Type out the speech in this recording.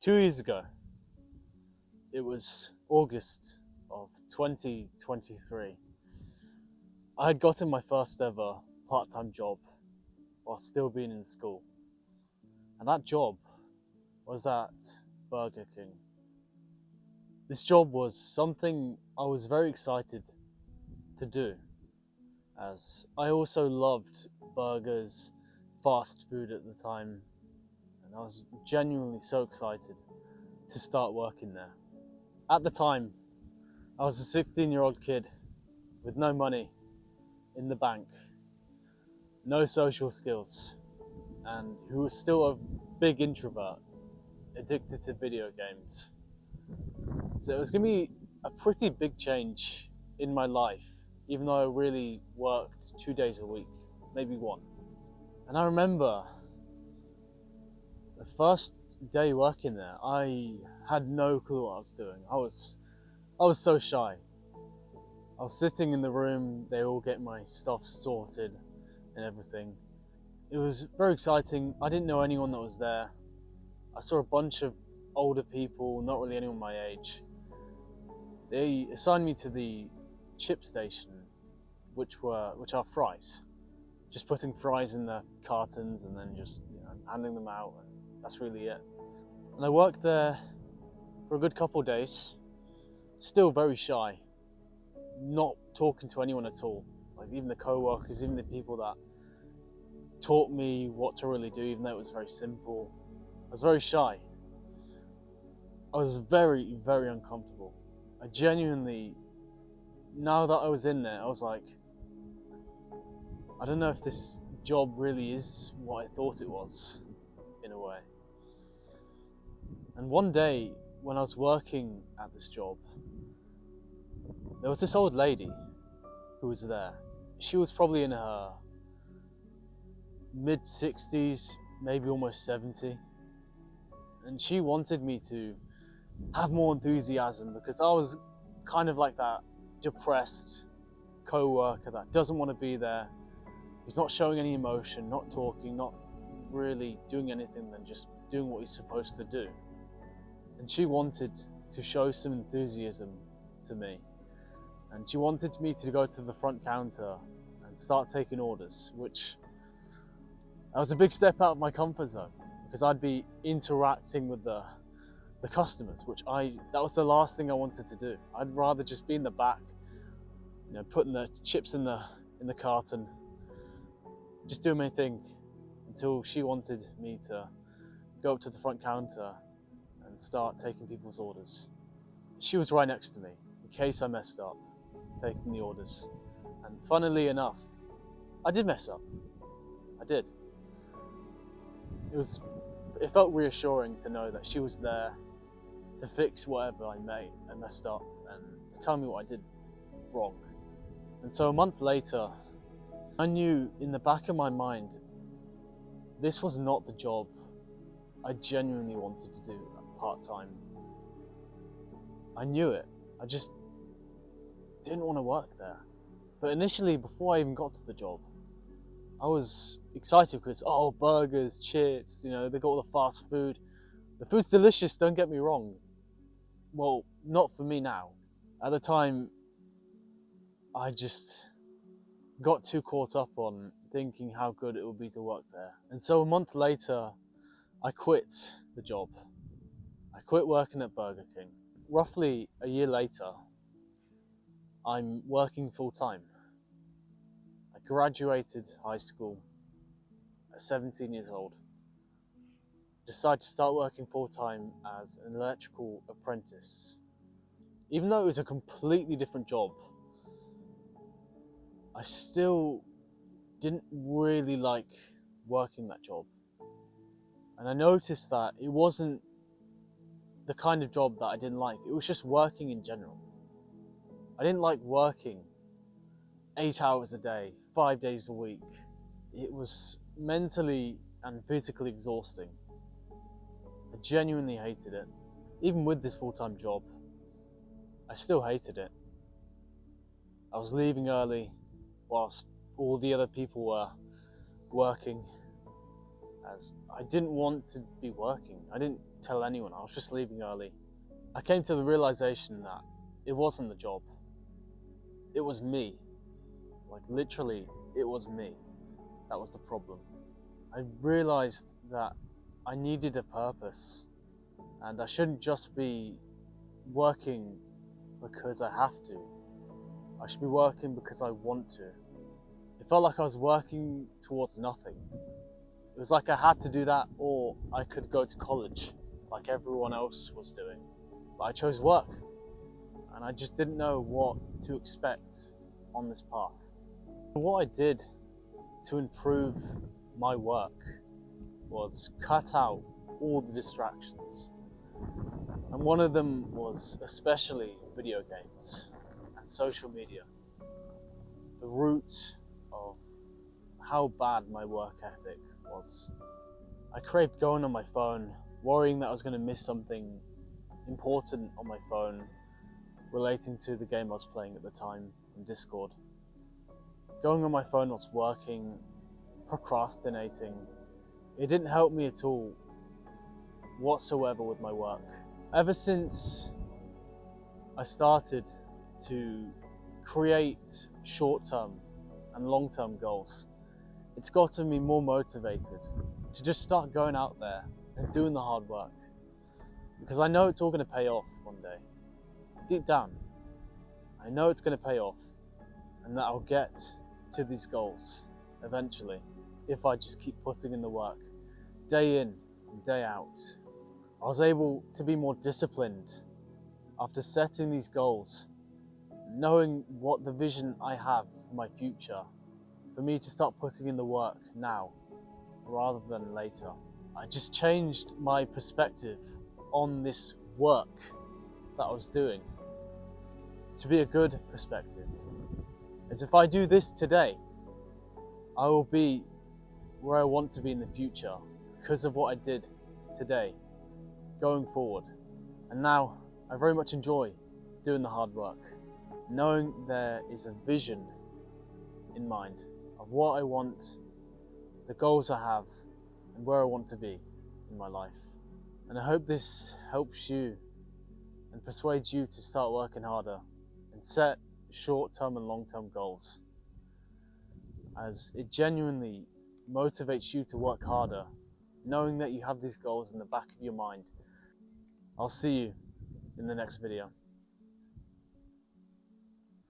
2 years ago, it was August of 2023. I had gotten my first ever part-time job while still being in school. And that job was at Burger King. This job was something I was very excited to do, as I also loved burgers, fast food at the time, and I was genuinely so excited to start working there. At the time, I was a 16-year-old kid with no money in the bank, no social skills, and who was still a big introvert, addicted to video games. So it was going to be a pretty big change in my life, even though I really worked 2 days a week, maybe one. And I remember the first day working there, I had no clue what I was doing. I was so shy. I was sitting in the room, they all get my stuff sorted and everything. It was very exciting. I didn't know anyone that was there. I saw a bunch of older people, not really anyone my age. They assigned me to the chip station, which are fries. Just putting fries in the cartons and then just handing them out, and that's really it. And I worked there for a good couple of days, still very shy, not talking to anyone at all. Like even the co-workers, even the people that taught me what to really do, even though it was very simple. I was very shy. I was very, very uncomfortable. I genuinely, now that I was in there, I was like, I don't know if this job really is what I thought it was, in a way. And one day, when I was working at this job, there was this old lady who was there. She was probably in her mid-60s, maybe almost 70. And she wanted me to have more enthusiasm because I was kind of like that depressed co-worker that doesn't want to be there. He's not showing any emotion, not talking, not really doing anything than just doing what he's supposed to do. And she wanted to show some enthusiasm to me. And she wanted me to go to the front counter and start taking orders, which was a big step out of my comfort zone because I'd be interacting with the customers, that was the last thing I wanted to do. I'd rather just be in the back, putting the chips in the carton, just doing my thing, until she wanted me to go up to the front counter and start taking people's orders. She was right next to me in case I messed up taking the orders. And funnily enough, I did mess up. I did. It felt reassuring to know that she was there to fix whatever I messed up and to tell me what I did wrong. And so a month later, I knew in the back of my mind, this was not the job I genuinely wanted to do part-time. I knew it. I just didn't want to work there. But initially, before I even got to the job, I was excited because, burgers, chips, they got all the fast food. The food's delicious, don't get me wrong. Well, not for me now. At the time, I just got too caught up on thinking how good it would be to work there. And so a month later, I quit the job. I quit working at Burger King. Roughly a year later, I'm working full time. I graduated high school at 17 years old. Decided to start working full time as an electrical apprentice. Even though it was a completely different job, I still didn't really like working that job. And I noticed that it wasn't the kind of job that I didn't like, it was just working in general. I didn't like working 8 hours a day, 5 days a week. It was mentally and physically exhausting. I genuinely hated it. Even with this full-time job, I still hated it. I was leaving early whilst all the other people were working, as I didn't want to be working. I didn't tell anyone. I was just leaving early. I came to the realization that it wasn't the job. It was me. Like literally, it was me. That was the problem. I realized that I needed a purpose and I shouldn't just be working because I have to. I should be working because I want to. It felt like I was working towards nothing. It was like I had to do that or I could go to college like everyone else was doing. But I chose work and I just didn't know what to expect on this path. What I did to improve my work was cut out all the distractions. And one of them was especially video games and social media. The root of how bad my work ethic was. I craved going on my phone, worrying that I was going to miss something important on my phone relating to the game I was playing at the time on Discord. Going on my phone whilst working, procrastinating, it didn't help me at all whatsoever with my work. Ever since I started to create short-term and long-term goals, it's gotten me more motivated to just start going out there and doing the hard work. Because I know it's all going to pay off one day. Deep down, I know it's going to pay off and that I'll get to these goals eventually if I just keep putting in the work day in and day out. I was able to be more disciplined after setting these goals, knowing what the vision I have for my future, for me to start putting in the work now rather than later. I just changed my perspective on this work that I was doing to be a good perspective. As if I do this today, I will be where I want to be in the future because of what I did today, going forward. And now I very much enjoy doing the hard work, knowing there is a vision in mind of what I want, the goals I have, and where I want to be in my life. And I hope this helps you and persuades you to start working harder and set short-term and long-term goals, as it genuinely motivates you to work harder, knowing that you have these goals in the back of your mind. I'll see you in the next video.